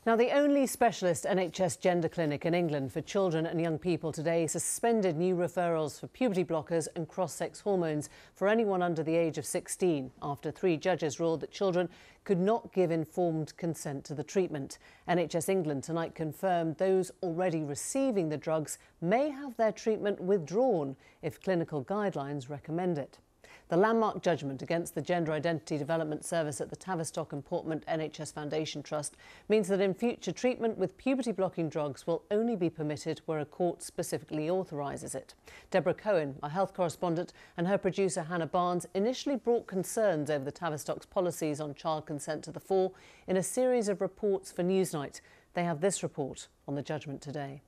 Now, the only specialist NHS gender clinic in England for children and young people today suspended new referrals for puberty blockers and cross-sex hormones for anyone under the age of 16 after 3 judges ruled that children could not give informed consent to the treatment. NHS England tonight confirmed those already receiving the drugs may have their treatment withdrawn if clinical guidelines recommend it. The landmark judgment against the Gender Identity Development Service at the Tavistock and Portman NHS Foundation Trust means that in future treatment with puberty-blocking drugs will only be permitted where a court specifically authorises it. Deborah Cohen, our health correspondent, and her producer Hannah Barnes initially brought concerns over the Tavistock's policies on child consent to the fore in a series of reports for Newsnight. They have this report on the judgment today.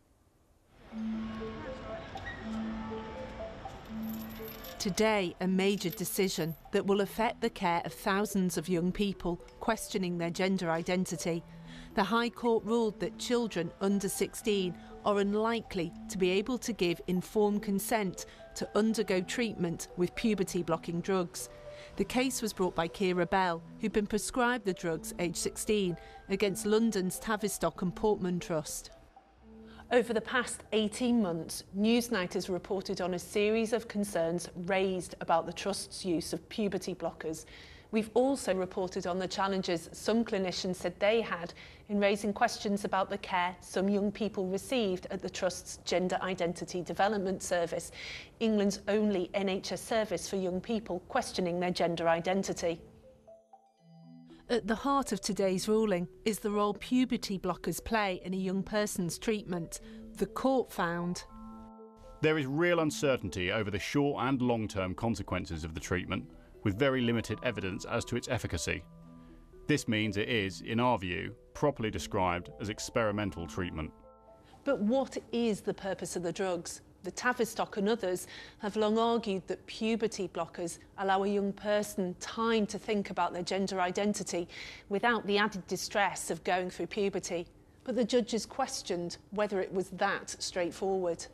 Today, a major decision that will affect the care of thousands of young people questioning their gender identity. The High Court ruled that children under 16 are unlikely to be able to give informed consent to undergo treatment with puberty-blocking drugs. The case was brought by Kira Bell, who'd been prescribed the drugs aged 16, against London's Tavistock and Portman Trust. Over the past 18 months, Newsnight has reported on a series of concerns raised about the Trust's use of puberty blockers. We've also reported on the challenges some clinicians said they had in raising questions about the care some young people received at the Trust's Gender Identity Development Service, England's only NHS service for young people questioning their gender identity. At the heart of today's ruling is the role puberty blockers play in a young person's treatment. The court found there is real uncertainty over the short and long-term consequences of the treatment, with very limited evidence as to its efficacy. This means it is, in our view, properly described as experimental treatment. But what is the purpose of the drugs? The Tavistock and others have long argued that puberty blockers allow a young person time to think about their gender identity without the added distress of going through puberty. But the judges questioned whether it was that straightforward.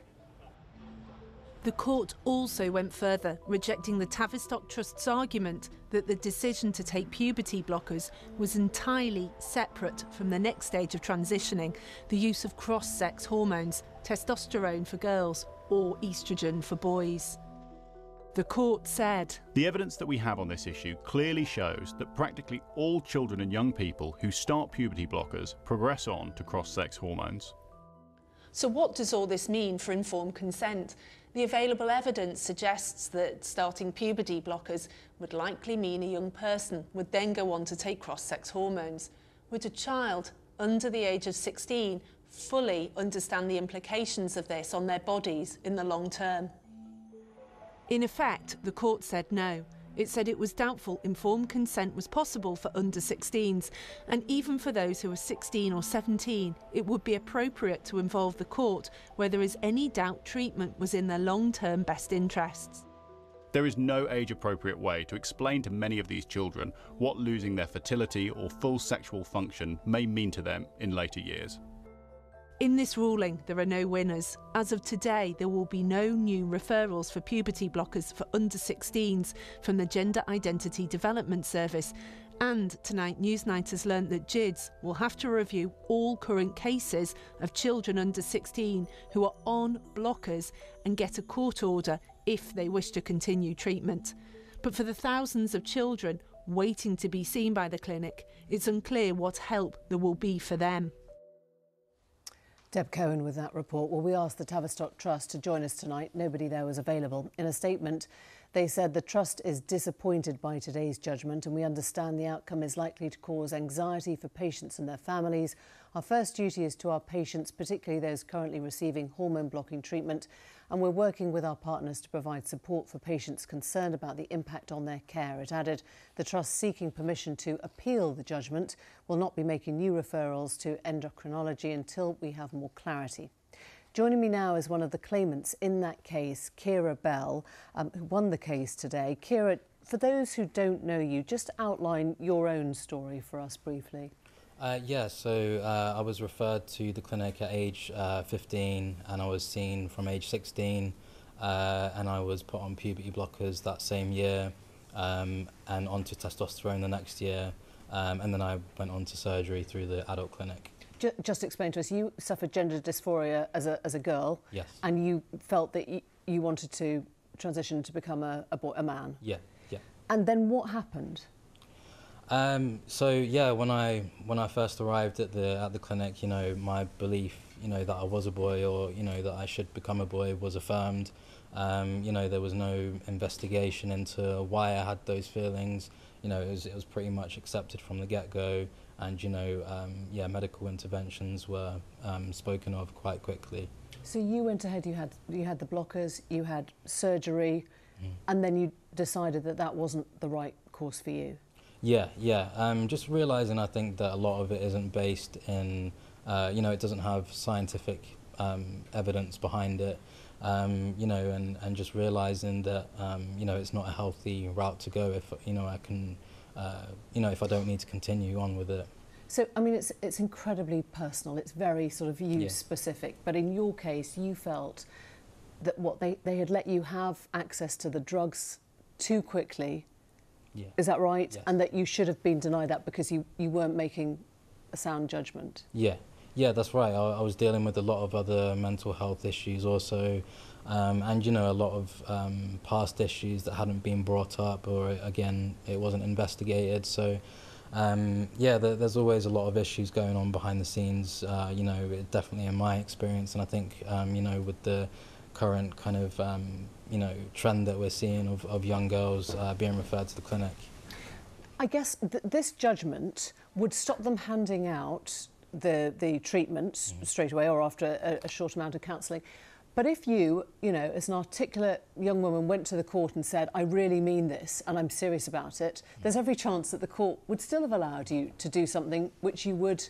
The court also went further, rejecting the Tavistock Trust's argument that the decision to take puberty blockers was entirely separate from the next stage of transitioning, the use of cross-sex hormones, testosterone for girls or oestrogen for boys. The court said, the evidence that we have on this issue clearly shows that practically all children and young people who start puberty blockers progress on to cross-sex hormones. So what does all this mean for informed consent? The available evidence suggests that starting puberty blockers would likely mean a young person would then go on to take cross-sex hormones. Would a child under the age of 16 fully understand the implications of this on their bodies in the long term? In effect, the court said no. It said it was doubtful informed consent was possible for under 16s, and even for those who are 16 or 17, it would be appropriate to involve the court where there is any doubt treatment was in their long-term best interests. There is no age-appropriate way to explain to many of these children what losing their fertility or full sexual function may mean to them in later years. In this ruling, there are no winners. As of today, there will be no new referrals for puberty blockers for under 16s from the Gender Identity Development Service. And tonight, Newsnight has learnt that GIDS will have to review all current cases of children under 16 who are on blockers and get a court order if they wish to continue treatment. But for the thousands of children waiting to be seen by the clinic, it's unclear what help there will be for them. Deb Cohen with that report. Well, we asked the Tavistock Trust to join us tonight. Nobody there was available. In a statement, they said the Trust is disappointed by today's judgment and we understand the outcome is likely to cause anxiety for patients and their families. Our first duty is to our patients, particularly those currently receiving hormone-blocking treatment, and we're working with our partners to provide support for patients concerned about the impact on their care. It added the Trust seeking permission to appeal the judgment will not be making new referrals to endocrinology until we have more clarity. Joining me now is one of the claimants in that case, Kira Bell, who won the case today. Kira, for those who don't know you, just outline your own story for us briefly. I was referred to the clinic at age 15 and I was seen from age 16 and I was put on puberty blockers that same year and onto testosterone the next year and then I went on to surgery through the adult clinic. Just explain to us, you suffered gender dysphoria as a girl. Yes. And you felt that you wanted to transition to become a man. Yeah, yeah. And then what happened? So yeah, when I first arrived at the clinic, you know, my belief, you know, that I was a boy, or you know, that I should become a boy, was affirmed. You know, there was no investigation into why I had those feelings. You know, it was pretty much accepted from the get-go, and you know, yeah, medical interventions were spoken of quite quickly. So you went ahead. You had the blockers. You had surgery, and then you decided that that wasn't the right course for you. Yeah, yeah. Just realising, I think, that a lot of it isn't based in, you know, it doesn't have scientific evidence behind it, you know, and just realising that, you know, it's not a healthy route to go if, you know, I can, you know, if I don't need to continue on with it. So, I mean, it's incredibly personal. It's very sort of you-specific. But in your case, you felt that they had let you have access to the drugs too quickly. Yeah. Is that right? Yes. And that you should have been denied that because you weren't making a sound judgment. Yeah, yeah, that's right. I was dealing with a lot of other mental health issues also, and you know, a lot of past issues that hadn't been brought up, or again, it wasn't investigated. So yeah, there's always a lot of issues going on behind the scenes, you know, definitely in my experience, and I think, you know, with the current kind of you know, trend that we're seeing of young girls being referred to the clinic. I guess this judgment would stop them handing out the treatment straight away or after a short amount of counselling. But if you know, as an articulate young woman went to the court and said, I really mean this and I'm serious about it, there's every chance that the court would still have allowed you to do something which you would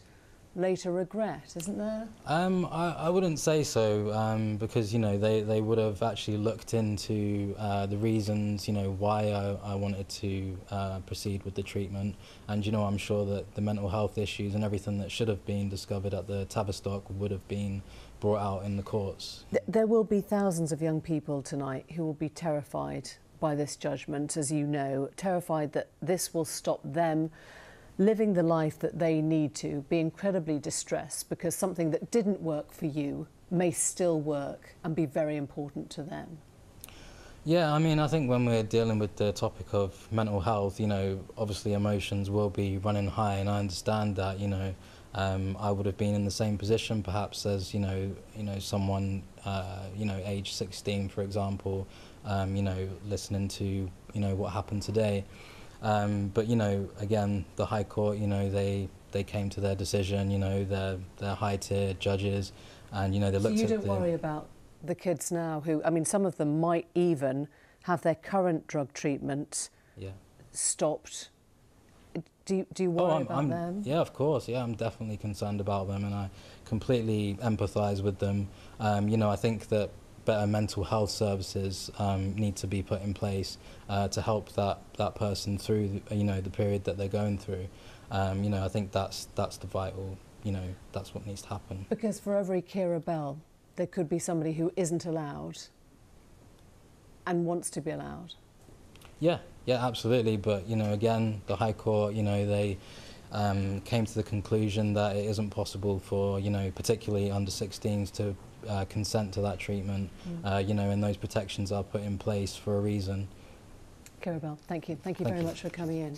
later regret, isn't there? I wouldn't say so, because you know, they would have actually looked into the reasons, you know, why I wanted to proceed with the treatment, and you know, I'm sure that the mental health issues and everything that should have been discovered at the Tavistock would have been brought out in the courts. There will be thousands of young people tonight who will be terrified by this judgment, as you know, terrified that this will stop them living the life that they need to, be incredibly distressed because something that didn't work for you may still work and be very important to them. Yeah, I mean, I think when we're dealing with the topic of mental health, you know, obviously emotions will be running high, and I understand that, you know, I would have been in the same position perhaps as, you know, someone, you know, age 16, for example, you know, listening to, you know, what happened today. But, you know, again, the High Court, you know, they came to their decision, you know, they're high-tier judges, and, you know, they looked at the... So you don't worry about the kids now who, I mean, some of them might even have their current drug treatment stopped. Do you worry about them? Yeah, of course, yeah, I'm definitely concerned about them, and I completely empathise with them. You know, I think that better mental health services need to be put in place to help that person through you know, the period that they're going through. You know, I think that's the vital, you know, that's what needs to happen. Because for every Keira Bell, there could be somebody who isn't allowed and wants to be allowed. Yeah, yeah, absolutely. But you know, again, the High Court, you know, they came to the conclusion that it isn't possible for, you know, particularly under 16s to consent to that treatment, you know, and those protections are put in place for a reason. Keira Bell, thank you. Thank you very much for coming in.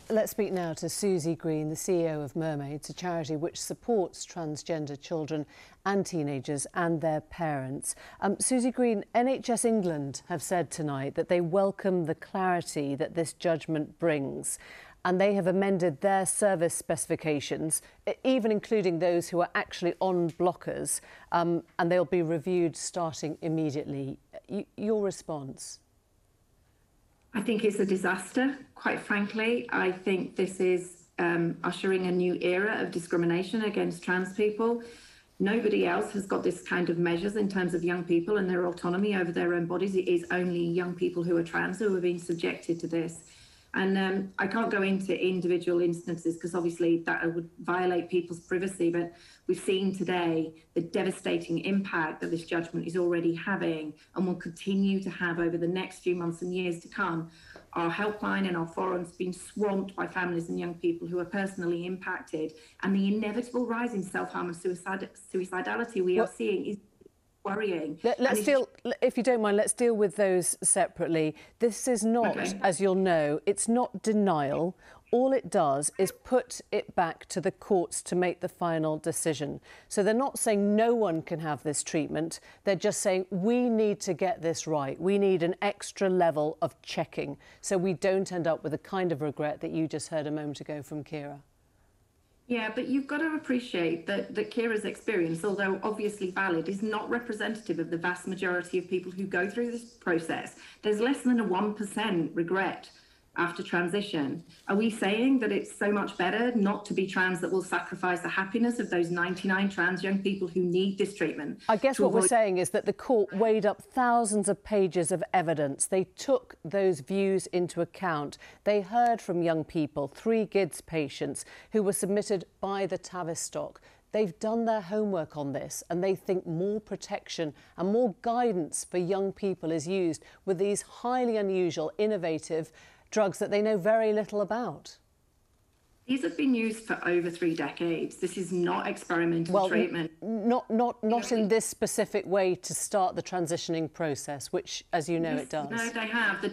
Let's speak now to Susie Green, the CEO of Mermaids, a charity which supports transgender children and teenagers and their parents. Susie Green, NHS England have said tonight that they welcome the clarity that this judgment brings, and they have amended their service specifications, even including those who are actually on blockers, and they'll be reviewed starting immediately. Your response? I think it's a disaster, quite frankly. I think this is ushering a new era of discrimination against trans people. Nobody else has got this kind of measures in terms of young people and their autonomy over their own bodies. It is only young people who are trans who are being subjected to this. And I can't go into individual instances because obviously that would violate people's privacy, but we've seen today the devastating impact that this judgment is already having and will continue to have over the next few months and years to come our helpline and our forums been swamped by families and young people who are personally impacted, and the inevitable rise in self-harm and suicidality we are seeing is worrying. If you don't mind, let's deal with those separately. This is not, as you'll know, it's not denial. All it does is put it back to the courts to make the final decision. So they're not saying no one can have this treatment. They're just saying we need to get this right. We need an extra level of checking so we don't end up with the kind of regret that you just heard a moment ago from Kira. Yeah, but you've got to appreciate that Kira's experience, although obviously valid, is not representative of the vast majority of people who go through this process. There's less than a 1% regret after transition. Are we saying that it's so much better not to be trans that will sacrifice the happiness of those 99 trans young people who need this treatment? I guess what we're saying is that the court weighed up thousands of pages of evidence. They took those views into account. They heard from young people, 3 GIDS patients who were submitted by the Tavistock. They've done their homework on this and they think more protection and more guidance for young people is used with these highly unusual, innovative drugs that they know very little about. These have been used for over 3 decades. This is not experimental treatment. Not in this specific way to start the transitioning process, which, as you know, it does. No, they have. The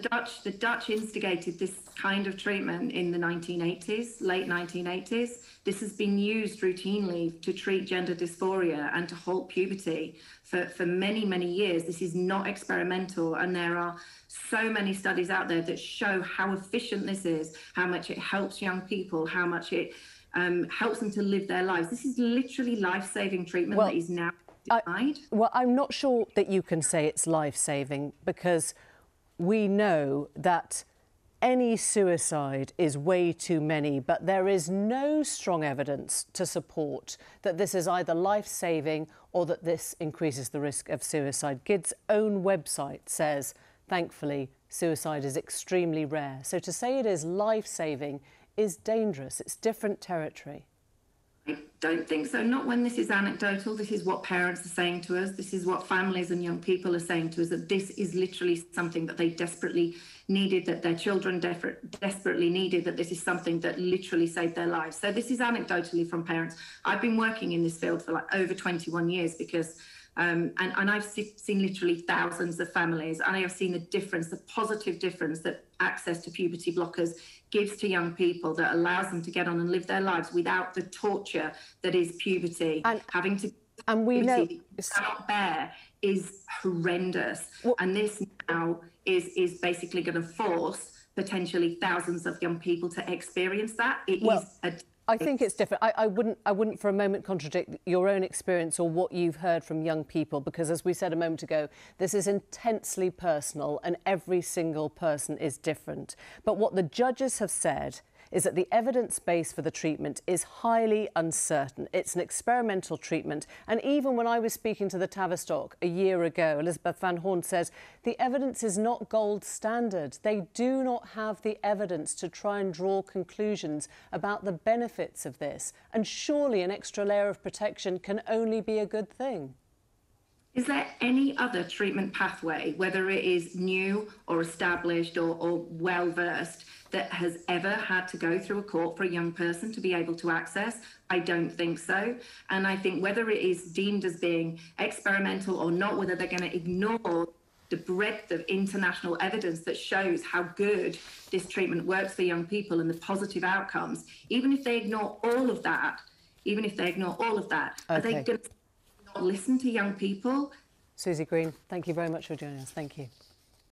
Dutch instigated this kind of treatment in the 1980s, late 1980s. This has been used routinely to treat gender dysphoria and to halt puberty for many, many years. This is not experimental, and there are so many studies out there that show how efficient this is, how much it helps young people, how much it helps them to live their lives. This is literally life-saving treatment that is now denied. I'm not sure that you can say it's life-saving, because we know that any suicide is way too many, but there is no strong evidence to support that this is either life-saving or that this increases the risk of suicide. GID's own website says, thankfully, suicide is extremely rare. So to say it is life-saving is dangerous. It's different territory. I don't think so. Not when this is anecdotal. This is what parents are saying to us. This is what families and young people are saying to us, that this is literally something that they desperately needed, that their children desperately needed, that this is something that literally saved their lives. So this is anecdotally from parents. I've been working in this field for like over 21 years because and I've seen literally thousands of families, and I have seen the difference, the positive difference that access to puberty blockers gives to young people, that allows them to get on and live their lives without the torture that is puberty. And having to we know cannot bear is horrendous. And this now is basically going to force potentially thousands of young people to experience that. I think it's different. I wouldn't for a moment contradict your own experience or what you've heard from young people, because as we said a moment ago, this is intensely personal and every single person is different. But what the judges have said is that the evidence base for the treatment is highly uncertain. It's an experimental treatment. And even when I was speaking to the Tavistock a year ago, Elizabeth Van Horn says the evidence is not gold standard. They do not have the evidence to try and draw conclusions about the benefits of this. And surely an extra layer of protection can only be a good thing. Is there any other treatment pathway, whether it is new or established or well-versed, that has ever had to go through a court for a young person to be able to access? I don't think so. And I think whether it is deemed as being experimental or not, whether they're going to ignore the breadth of international evidence that shows how good this treatment works for young people and the positive outcomes, even if they ignore all of that, are they going to not listen to young people? Susie Green, thank you very much for joining us. Thank you.